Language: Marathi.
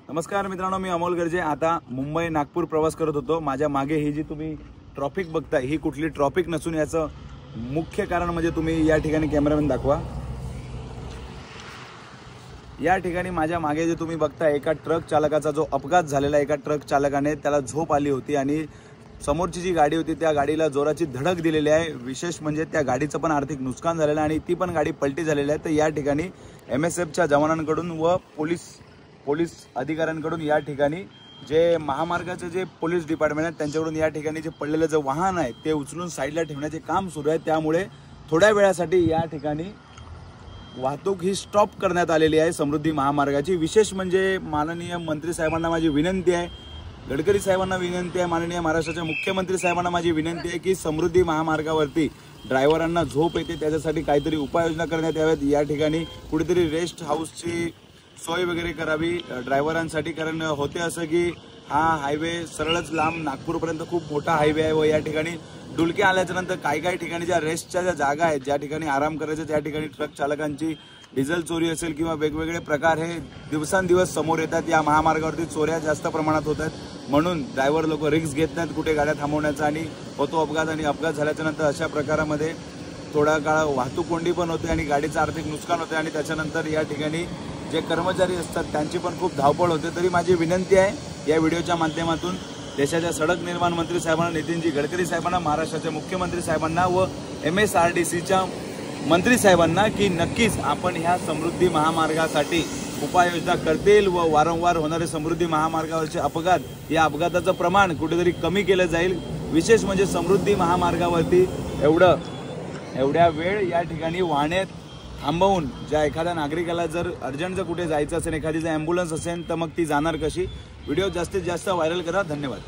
नमस्कार मित्रांनो, मी अमोल गर्जे। आता मुंबई नागपूर प्रवास करत होतो। माझ्या मागे ही जी तुम्ही ट्रॅफिक बघताय ही कुठली ट्रॅफिक नसून याचं मुख्य कारण म्हणजे तुम्ही या ठिकाणी कॅमेरामॅन दाखवा। या ठिकाणी माझ्या मागे जे तुम्ही बघताय एका ट्रक चालकाचा जो अपघात झालेला, एका ट्रक चालकाने त्याला झोप आली होती आणि समोरची जी गाडी होती त्या गाडीला जोराची धडक दिलेली आहे। विशेष म्हणजे त्या गाडीचं पण आर्थिक नुकसान झालेलं आहे आणि ती पण गाडी पलटी झालेली आहे। तर या ठिकाणी MSFच्या जवानांकडून व पोलीस अधिकाऱ्यांकडून या ठिकाणी जे महामार्गाचे जे पोलीस डिपार्टमेंट आहे त्यांच्याकडून या ठिकाणी जे पडलेलं जे वाहन आहे ते उचलून साईडला ठेवण्याचे काम सुरू आहे। त्यामुळे थोड्या वेळासाठी या ठिकाणी वाहतूक ही स्टॉप करण्यात आलेली आहे समृद्धी महामार्गाची। विशेष म्हणजे माननीय मंत्री साहेबांना माझी विनंती आहे, गडकरी साहेबांना विनंती आहे, माननीय महाराष्ट्राचे मुख्यमंत्री साहेबांना माझी विनंती आहे की समृद्धी महामार्गावरती ड्रायव्हरांना झोप येते त्याच्यासाठी काहीतरी उपाययोजना करण्यात याव्यात। या ठिकाणी कुठेतरी रेस्ट हाऊसची सोय वगैरे करावी ड्रायव्हरांसाठी, कारण होते असं की हा हायवे सरळच लांब नागपूरपर्यंत खूप मोठा हायवे आहे व या ठिकाणी डुलके आल्याच्या नंतर काही ठिकाणी ज्या रेस्टच्या ज्या जागा आहेत, ज्या ठिकाणी आराम करायचे त्या ठिकाणी ट्रक चालकांची डिझेल चोरी असेल किंवा वेगवेगळे प्रकार हे दिवसांदिवस समोर येतात। या महामार्गावरती चोऱ्या जास्त प्रमाणात होत आहेत म्हणून ड्रायव्हर लोक रिस्क घेत नाहीत कुठे गाड्या थांबवण्याचा आणि होतो अपघात। आणि अपघात झाल्याच्या नंतर अशा प्रकारामध्ये थोडा काळ वाहतूक कोंडी पण होते आणि गाडीचं आर्थिक नुकसान होते आणि त्याच्यानंतर या ठिकाणी जे कर्मचारी असतात त्यांची पण खूप धावपळ होते। तरी माझी विनंती आहे या व्हिडिओच्या माध्यमातून देशाच्या सडक निर्माण मंत्री साहेबांना, नितीनजी गडकरी साहेबांना, महाराष्ट्राचे मुख्यमंत्री साहेबांना व MSRDCच्या मंत्री साहेबांना की नक्कीच आपण ह्या समृद्धी महामार्गासाठी उपाययोजना करतील व वारंवार होणारे समृद्धी महामार्गावरचे अपघात या अपघाताचं प्रमाण कुठेतरी कमी केलं जाईल। विशेष म्हणजे समृद्धी महामार्गावरती एवढ्या वेळ या ठिकाणी वाहने थांबवून ज्या एखाद्या नागरिकाला जर अर्जंट कुठे जायचं असेल, एखादी जर ॲम्ब्युलन्स असेल तर मग ती जाणार कशी। व्हिडिओ जास्तीत जास्त व्हायरल करा। धन्यवाद।